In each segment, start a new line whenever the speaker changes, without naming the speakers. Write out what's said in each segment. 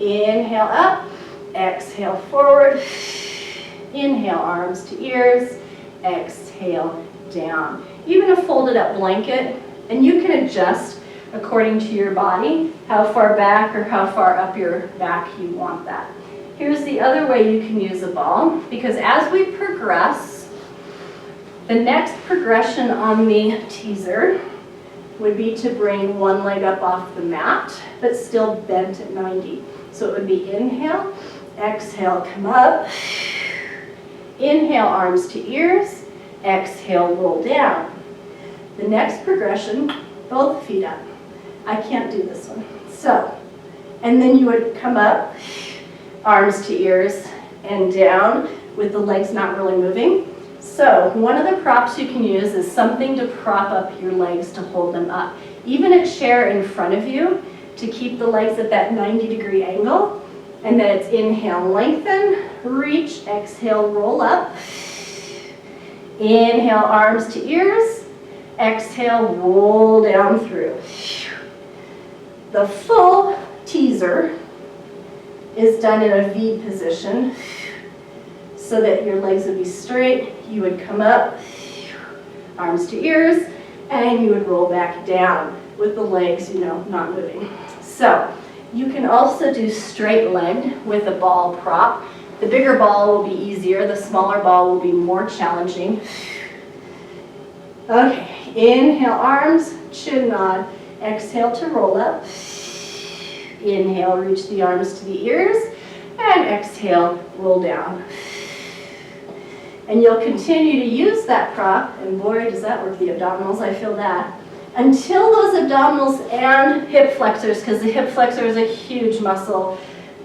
Inhale up, exhale forward. Inhale, arms to ears, exhale down. Even a folded up blanket, and you can adjust according to your body, how far back or how far up your back you want that. Here's the other way you can use a ball, because as we progress, the next progression on the teaser would be to bring one leg up off the mat, but still bent at 90. So it would be inhale, exhale, come up. Inhale, arms to ears. Exhale, roll down. The next progression, both feet up. I can't do this one. So, and then you would come up, arms to ears, and down with the legs not really moving. So one of the props you can use is something to prop up your legs to hold them up. Even a chair in front of you to keep the legs at that 90-degree angle. And then it's inhale, lengthen, reach, exhale, roll up. Inhale, arms to ears. Exhale, roll down through. The full teaser is done in a V position so that your legs would be straight. You would come up, arms to ears, and you would roll back down with the legs, not moving. So you can also do straight legged with a ball prop. The bigger ball will be easier, the smaller ball will be more challenging. Okay, inhale, arms, chin nod. Exhale to roll up. Inhale, reach the arms to the ears, and exhale, roll down. And you'll continue to use that prop, and boy, does that work the abdominals, I feel that, until those abdominals and hip flexors, because the hip flexor is a huge muscle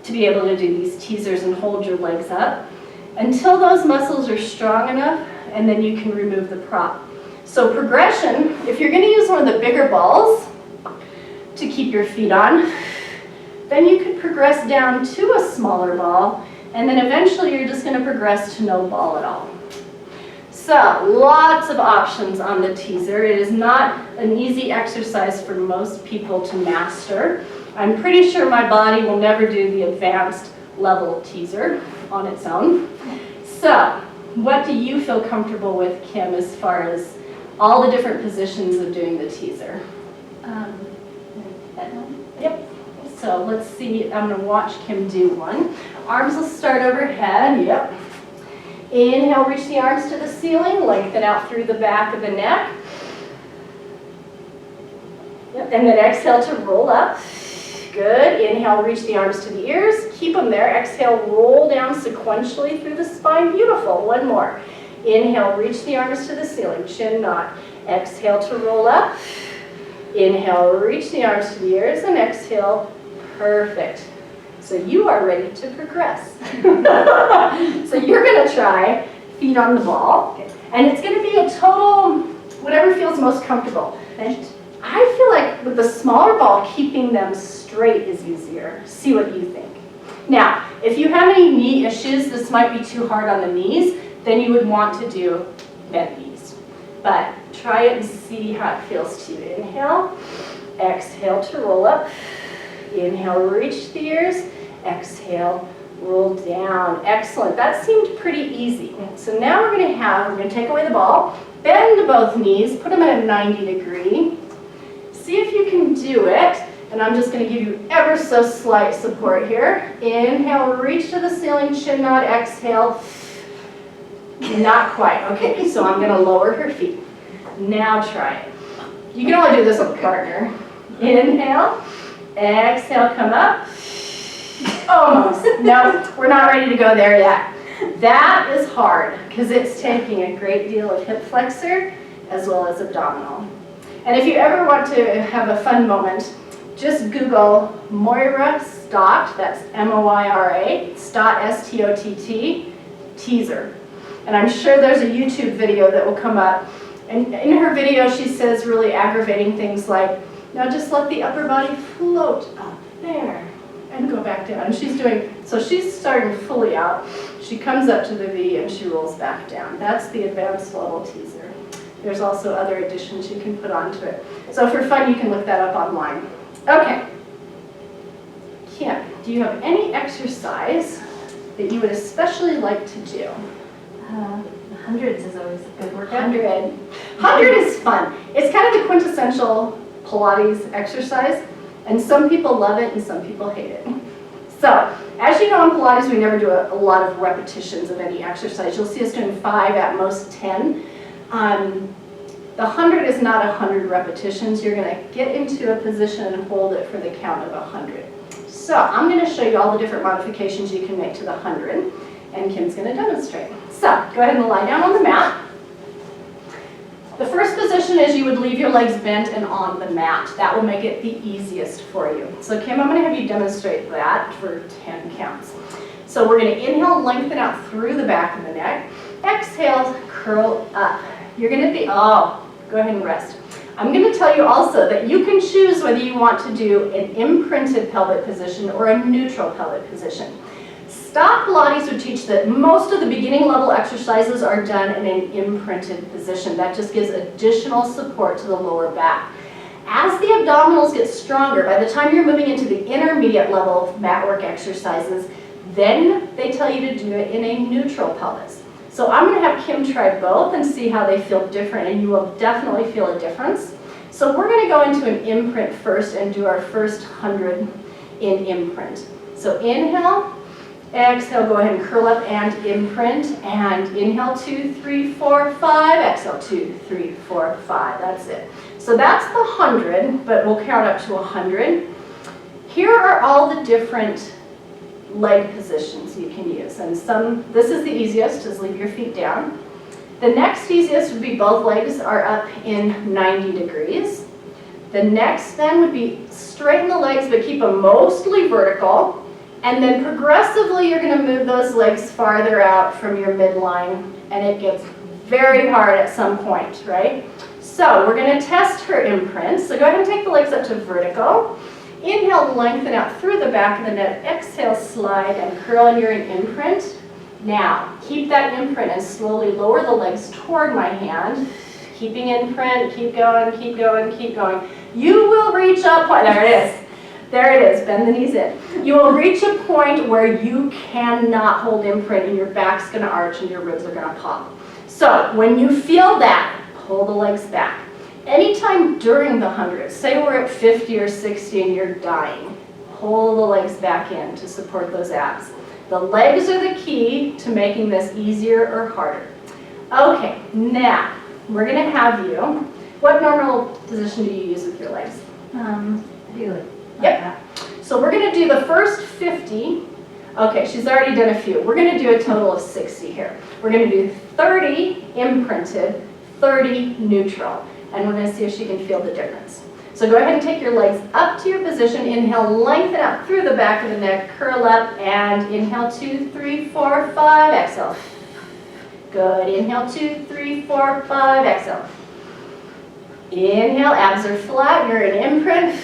to be able to do these teasers and hold your legs up, until those muscles are strong enough, and then you can remove the prop. So progression, if you're going to use one of the bigger balls to keep your feet on, then you could progress down to a smaller ball, and then eventually you're just going to progress to no ball at all. So lots of options on the teaser. It is not an easy exercise for most people to master. I'm pretty sure my body will never do the advanced level teaser on its own. So what do you feel comfortable with, Kim, as far as all the different positions of doing the teaser?
That one?
Yep. So let's see, I'm going to watch Kim do one. Arms will start overhead, yep. Inhale, reach the arms to the ceiling, lengthen out through the back of the neck. Yep. And then exhale to roll up. Good. Inhale, reach the arms to the ears. Keep them there. Exhale, roll down sequentially through the spine. Beautiful. One more. Inhale, reach the arms to the ceiling, chin nod. Exhale to roll up. Inhale, reach the arms to the ears, and exhale. Perfect. So you are ready to progress. So you're going to try feet on the ball, and it's going to be a total, whatever feels most comfortable. And I feel like with the smaller ball, keeping them straight is easier. See what you think. Now, if you have any knee issues, this might be too hard on the knees, then you would want to do bent knees. But try it and see how it feels to you. Inhale, exhale to roll up. Inhale, reach the ears. Exhale, roll down. Excellent. That seemed pretty easy. So now we're going to take away the ball, bend both knees, put them at a 90-degree. See if you can do it. And I'm just going to give you ever so slight support here. Inhale, reach to the ceiling, chin nod. Exhale. Not quite. Okay, so I'm going to lower her feet. Now try it. You can only do this with a partner. Inhale. Exhale, come up. Almost. No, we're not ready to go there yet. That is hard because it's taking a great deal of hip flexor as well as abdominal. And if you ever want to have a fun moment, just Google Moira Stott, that's M-O-I-R-A, Stott, S-T-O-T-T, teaser. And I'm sure there's a YouTube video that will come up. And in her video, she says really aggravating things like, now just let the upper body float up there and go back down. And she's starting fully out. She comes up to the V and she rolls back down. That's the advanced level teaser. There's also other additions you can put onto it. So for fun, you can look that up online. Okay. Kim. do you have any exercise that you would especially like to do?
Hundreds is always a good workout.
100 is fun. It's kind of the quintessential Pilates exercise, and some people love it and some people hate it. So, as you know in Pilates, we never do a lot of repetitions of any exercise. You'll see us doing 5, at most 10. The 100 is not 100 repetitions. You're going to get into a position and hold it for the count of 100. So, I'm going to show you all the different modifications you can make to the 100, and Kim's going to demonstrate. So, go ahead and lie down on the mat. The first position is you would leave your legs bent and on the mat. That will make it the easiest for you. So Kim, I'm going to have you demonstrate that for 10 counts. So we're going to inhale, lengthen out through the back of the neck. Exhale, curl up. You're going to be, go ahead and rest. I'm going to tell you also that you can choose whether you want to do an imprinted pelvic position or a neutral pelvic position. Stock Pilates would teach that most of the beginning level exercises are done in an imprinted position. That just gives additional support to the lower back. As the abdominals get stronger, by the time you're moving into the intermediate level Matwork exercises, then they tell you to do it in a neutral pelvis. So I'm going to have Kim try both and see how they feel different, and you will definitely feel a difference. So we're going to go into an imprint first and do our first 100 in imprint. So inhale. Exhale, go ahead and curl up and imprint, and inhale 2, 3, 4, 5, exhale 2, 3, 4, 5, that's it. So that's the 100, but we'll count up to 100. Here are all the different leg positions you can use, and this is the easiest, is leave your feet down. The next easiest would be both legs are up in 90 degrees. The next then would be straighten the legs, but keep them mostly vertical. And then progressively, you're going to move those legs farther out from your midline, and it gets very hard at some point, right? So we're going to test her imprint. So go ahead and take the legs up to vertical. Inhale, lengthen out through the back of the neck. Exhale, slide and curl, and you're in imprint. Now, keep that imprint and slowly lower the legs toward my hand. Keeping imprint, keep going, keep going, keep going. You will reach a point, there it is. There it is, bend the knees in. You will reach a point where you cannot hold imprint and your back's going to arch and your ribs are going to pop. So when you feel that, pull the legs back. Anytime during the 100, say we're at 50 or 60 and you're dying, pull the legs back in to support those abs. The legs are the key to making this easier or harder. Okay, now we're going to have you, what normal position do you use with your legs? Yep. So we're going to do the first 50. Okay, she's already done a few. We're going to do a total of 60 here. We're going to do 30 imprinted, 30 neutral, and we're going to see if she can feel the difference. So go ahead and take your legs up to your position. Inhale, lengthen out through the back of the neck, curl up, and inhale 2, 3, 4, 5, exhale. Good. Inhale 2, 3, 4, 5, exhale. Inhale, abs are flat, you're in imprint.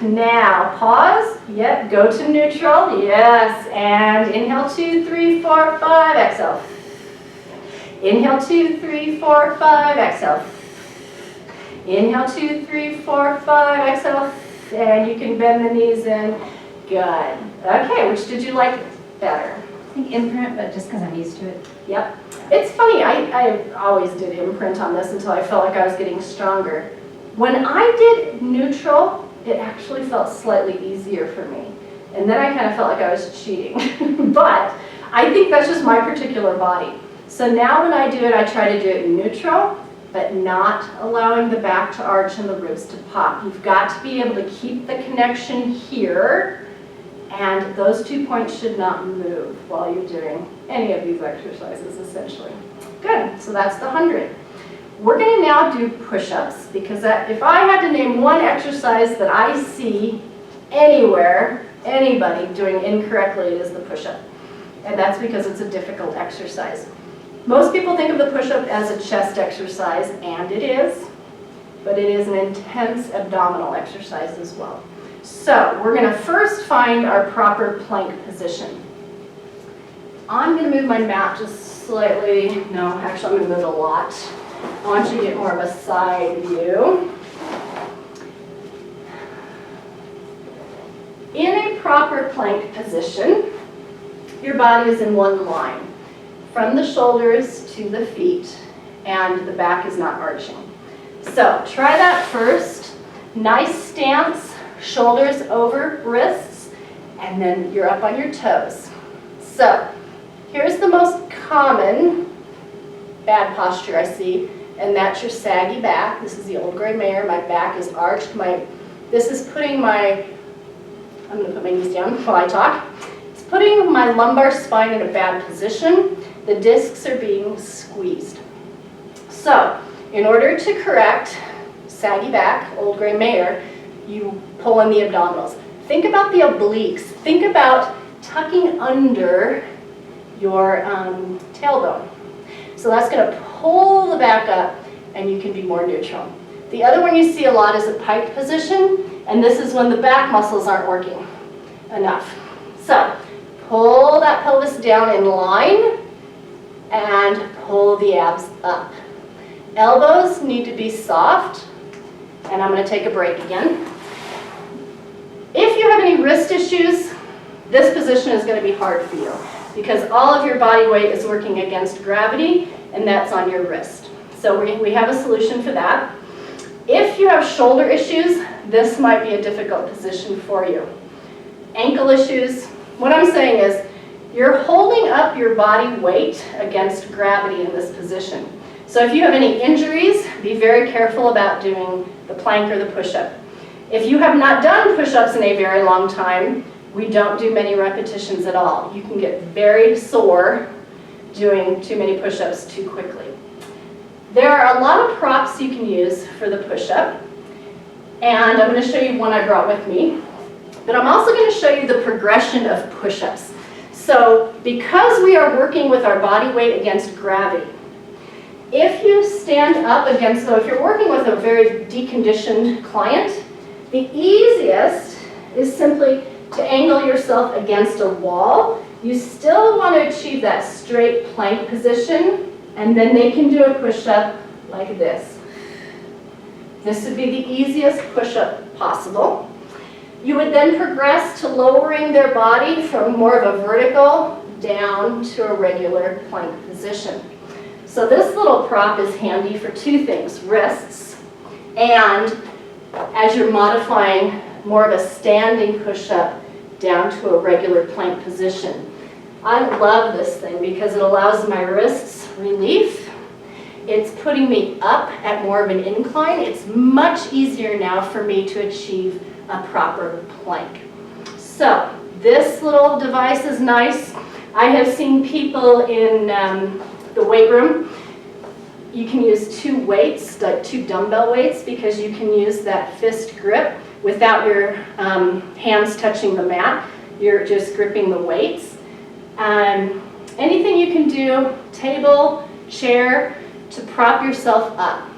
Now, pause, yep, go to neutral, yes, and inhale 2, 3, 4, 5, exhale. Inhale 2, 3, 4, 5, exhale. Inhale 2, 3, 4, 5, exhale, and you can bend the knees in, good. Okay, which did you like better?
I think imprint, but just because I'm used to it.
Yep. It's funny, I always did imprint on this until I felt like I was getting stronger. When I did neutral, it actually felt slightly easier for me. And then I kind of felt like I was cheating. But I think that's just my particular body. So now when I do it, I try to do it neutral, but not allowing the back to arch and the ribs to pop. You've got to be able to keep the connection here, and those 2 points should not move while you're doing any of these exercises, essentially. Good, so that's the 100. We're going to now do push-ups, because if I had to name one exercise that I see anywhere, anybody doing incorrectly, it is the push-up. And that's because it's a difficult exercise. Most people think of the push-up as a chest exercise, and it is, but it is an intense abdominal exercise as well. So we're going to first find our proper plank position. I'm going to move my mat just slightly, no, actually I'm going to move it a lot. I want you to get more of a side view. In a proper plank position, your body is in one line, from the shoulders to the feet, and the back is not arching. So try that first. Nice stance, shoulders over wrists, and then you're up on your toes. So here's the most common bad posture I see, and that's your saggy back. This is the old gray mare. My back is arched. This is putting my, I'm going to put my knees down while I talk. It's putting my lumbar spine in a bad position. The discs are being squeezed. So in order to correct saggy back, old gray mare, you pull in the abdominals. Think about the obliques. Think about tucking under your tailbone. So that's going to pull the back up, and you can be more neutral. The other one you see a lot is a pike position, and this is when the back muscles aren't working enough. So pull that pelvis down in line and pull the abs up. Elbows need to be soft, and I'm going to take a break again. If you have any wrist issues, this position is going to be hard for you because all of your body weight is working against gravity, and that's on your wrist. So we have a solution for that. If you have shoulder issues, this might be a difficult position for you. Ankle issues, what I'm saying is you're holding up your body weight against gravity in this position. So if you have any injuries, be very careful about doing the plank or the push-up. If you have not done push-ups in a very long time, we don't do many repetitions at all. You can get very sore doing too many push-ups too quickly. There are a lot of props you can use for the push-up, and I'm going to show you one I brought with me. But I'm also going to show you the progression of push-ups. So because we are working with our body weight against gravity, if you stand up against, so if you're working with a very deconditioned client, the easiest is simply to angle yourself against a wall. You still want to achieve that straight plank position, and then they can do a push-up like this. This would be the easiest push-up possible. You would then progress to lowering their body from more of a vertical down to a regular plank position. So this little prop is handy for two things, wrists, and as you're modifying more of a standing push-up down to a regular plank position. I love this thing because it allows my wrists relief. It's putting me up at more of an incline. It's much easier now for me to achieve a proper plank. So this little device is nice. I have seen people in the weight room. You can use two weights, like two dumbbell weights, because you can use that fist grip without your hands touching the mat. You're just gripping the weights. Anything you can do, table, chair, to prop yourself up.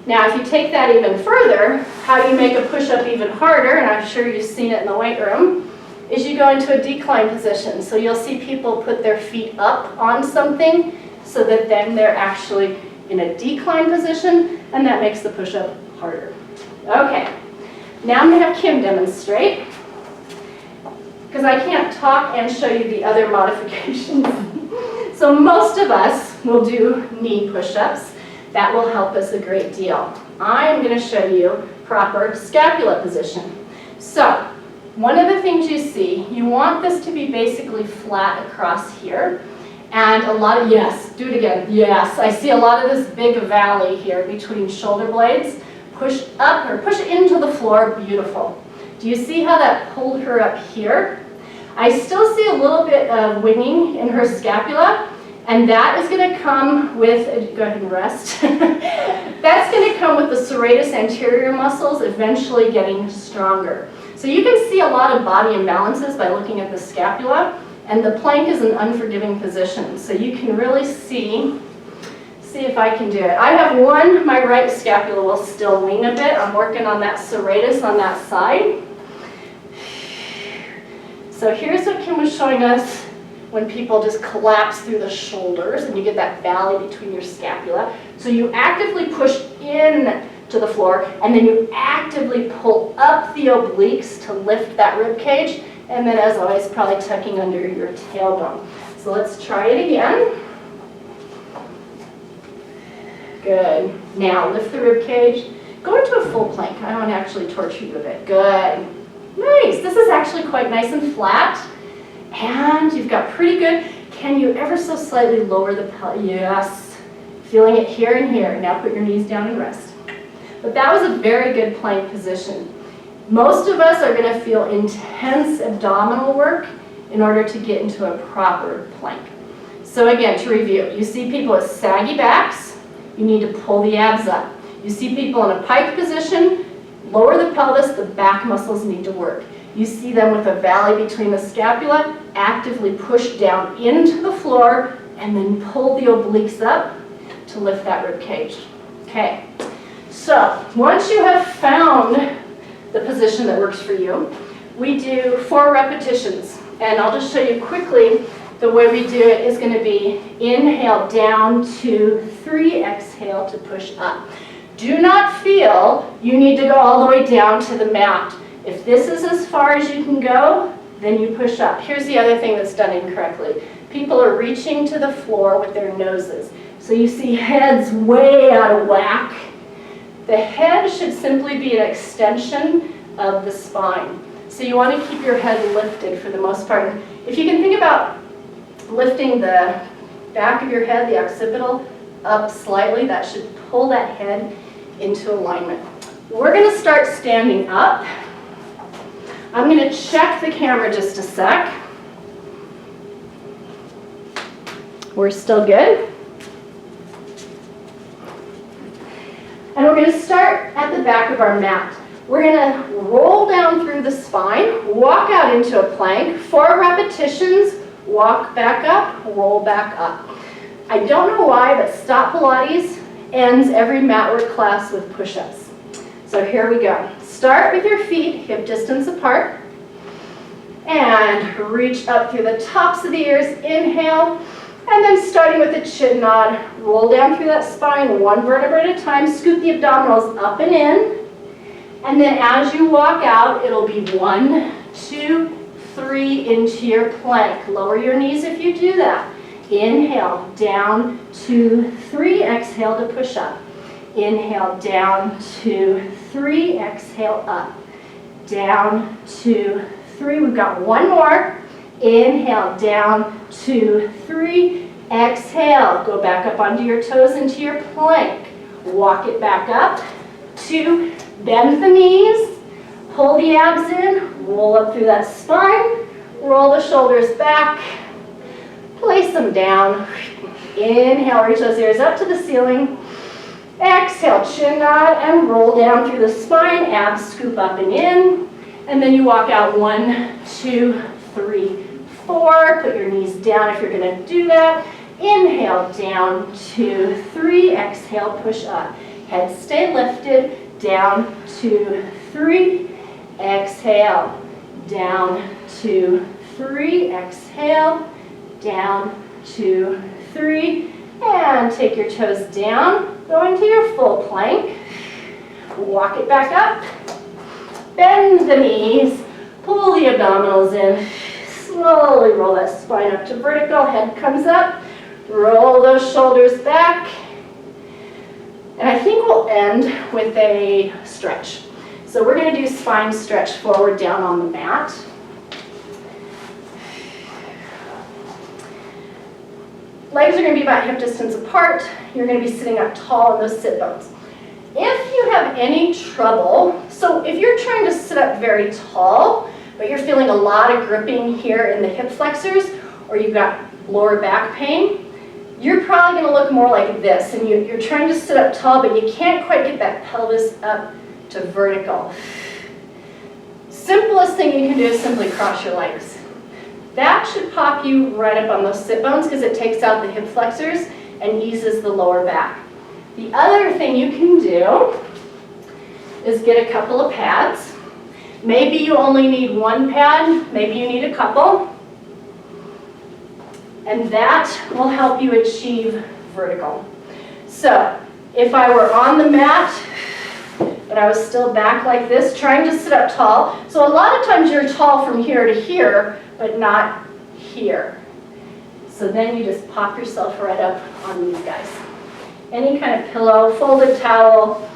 Now, if you take that even further, how you make a push-up even harder, and I'm sure you've seen it in the weight room, is you go into a decline position. So you'll see people put their feet up on something so that then they're actually in a decline position, and that makes the push-up harder. Okay, now I'm going to have Kim demonstrate, because I can't talk and show you the other modifications. So most of us will do knee push-ups. That will help us a great deal. I'm going to show you proper scapula position. So one of the things you see, you want this to be basically flat across here. And a lot of, yes, do it again, yes. I see a lot of this big valley here between shoulder blades. Push up or push into the floor, beautiful. Do you see how that pulled her up here? I still see a little bit of winging in her scapula, and that is going to come with, go ahead and rest. That's going to come with the serratus anterior muscles eventually getting stronger. So you can see a lot of body imbalances by looking at the scapula, and the plank is an unforgiving position. So you can really see if I can do it. I have one, my right scapula will still wing a bit. I'm working on that serratus on that side. So here's what Kim was showing us when people just collapse through the shoulders and you get that valley between your scapula. So you actively push in to the floor and then you actively pull up the obliques to lift that rib cage. And then as always, probably tucking under your tailbone. So let's try it again. Good. Now lift the rib cage. Go into a full plank. I don't want to actually torture you a bit. Good. Nice. This is actually quite nice and flat. And you've got pretty good. Can you ever so slightly lower the pelvis? Yes. Feeling it here and here. Now put your knees down and rest. But that was a very good plank position. Most of us are going to feel intense abdominal work in order to get into a proper plank. So again, to review, you see people with saggy backs, you need to pull the abs up. You see people in a pike position, lower the pelvis, the back muscles need to work. You see them with a valley between the scapula, actively push down into the floor, and then pull the obliques up to lift that rib cage. Okay, so once you have found the position that works for you, we do 4 repetitions. And I'll just show you quickly the way we do it is going to be inhale down, 2, 3, exhale to push up. Do not feel you need to go all the way down to the mat. If this is as far as you can go, then you push up. Here's the other thing that's done incorrectly. People are reaching to the floor with their noses. So you see heads way out of whack. The head should simply be an extension of the spine. So you want to keep your head lifted for the most part. If you can think about lifting the back of your head, the occipital, up slightly, that should pull that head into alignment. We're going to start standing up. I'm going to check the camera just a sec. We're still good. And we're going to start at the back of our mat. We're going to roll down through the spine, walk out into a plank, 4 repetitions, walk back up, roll back up. I don't know why, but Stop Pilates ends every Matwork class with push-ups. So here we go. Start with your feet hip distance apart and reach up through the tops of the ears. Inhale, and then starting with a chin nod, roll down through that spine 1 vertebra at a time, scoot the abdominals up and in, and then as you walk out, it'll be 1, 2, 3 into your plank. Lower your knees if you do that. Inhale, down, 2, 3, exhale to push up. Inhale, down, 2, 3, exhale up. Down, 2, 3, we've got 1 more. Inhale, down, 2, 3, exhale. Go back up onto your toes into your plank. Walk it back up. 2, bend the knees, pull the abs in, roll up through that spine, roll the shoulders back, place them down. Inhale, reach those ears up to the ceiling. Exhale, chin nod, and roll down through the spine, abs scoop up and in. And then you walk out 1, 2, 3, 4. Put your knees down if you're going to do that. Inhale, down, 2, 3. Exhale, push up. Head stay lifted. Down, 2, 3. Exhale. Down, 2, 3. Exhale. Down, 2, 3. And take your toes down. Go into your full plank. Walk it back up. Bend the knees. Pull the abdominals in. Slowly roll that spine up to vertical. Head comes up. Roll those shoulders back. And I think we'll end with a stretch. So we're going to do spine stretch forward down on the mat. Legs are going to be about hip distance apart. You're going to be sitting up tall in those sit bones. If you have any trouble, so if you're trying to sit up very tall, but you're feeling a lot of gripping here in the hip flexors, or you've got lower back pain, you're probably going to look more like this. And you're trying to sit up tall, but you can't quite get that pelvis up to vertical. Simplest thing you can do is simply cross your legs. That should pop you right up on those sit bones because it takes out the hip flexors and eases the lower back. The other thing you can do is get a couple of pads. Maybe you only need 1 pad, maybe you need a couple. And that will help you achieve vertical. So if I were on the mat, but I was still back like this, trying to sit up tall. So a lot of times you're tall from here to here, but not here. So then you just pop yourself right up on these guys. Any kind of pillow, folded towel,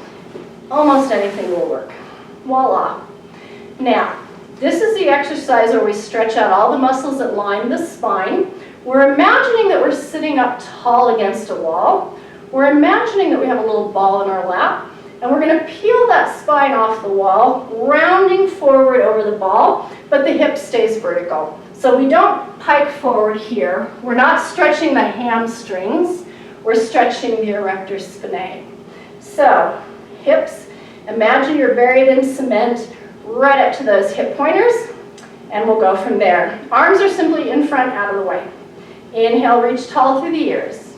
almost anything will work. Voila. Now, this is the exercise where we stretch out all the muscles that line the spine. We're imagining that we're sitting up tall against a wall. We're imagining that we have a little ball in our lap, and we're going to peel that spine off the wall, rounding forward over the ball, but the hip stays vertical. So we don't pike forward here. We're not stretching the hamstrings. We're stretching the erector spinae. So, hips, imagine you're buried in cement right up to those hip pointers, and we'll go from there. Arms are simply in front, out of the way. Inhale, reach tall through the ears.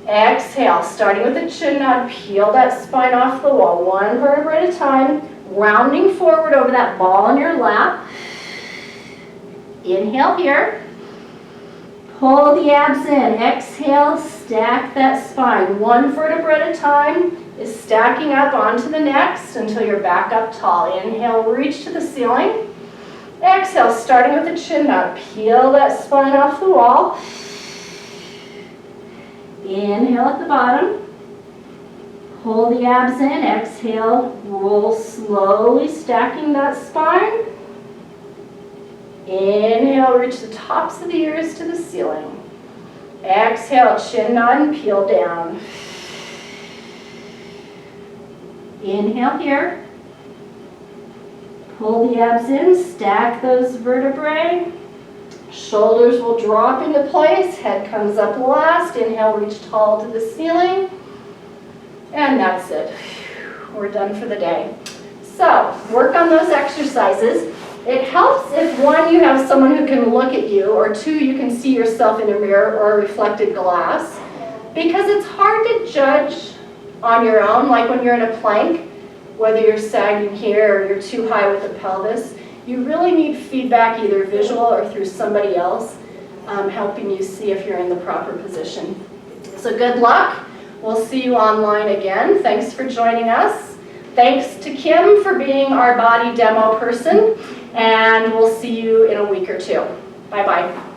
Exhale, starting with the chin nod, peel that spine off the wall, one vertebra at a time, rounding forward over that ball in your lap. Inhale here. Pull the abs in. Exhale, stack that spine. One vertebra at a time is stacking up onto the next until you're back up tall. Inhale, reach to the ceiling. Exhale, starting with the chin nod. Peel that spine off the wall. Inhale at the bottom. Pull the abs in. Exhale, roll slowly, stacking that spine. Inhale, reach the tops of the ears to the ceiling. Exhale, chin nod and peel down. Inhale here. Pull the abs in, stack those vertebrae. Shoulders will drop into place, head comes up last. Inhale, reach tall to the ceiling. And that's it. We're done for the day. So, work on those exercises. It helps if, one, you have someone who can look at you, or two, you can see yourself in a mirror or a reflected glass, because it's hard to judge on your own, like when you're in a plank, whether you're sagging here or you're too high with the pelvis. You really need feedback, either visual or through somebody else, helping you see if you're in the proper position. So good luck. We'll see you online again. Thanks for joining us. Thanks to Kim for being our body demo person. And we'll see you in a week or two. Bye-bye.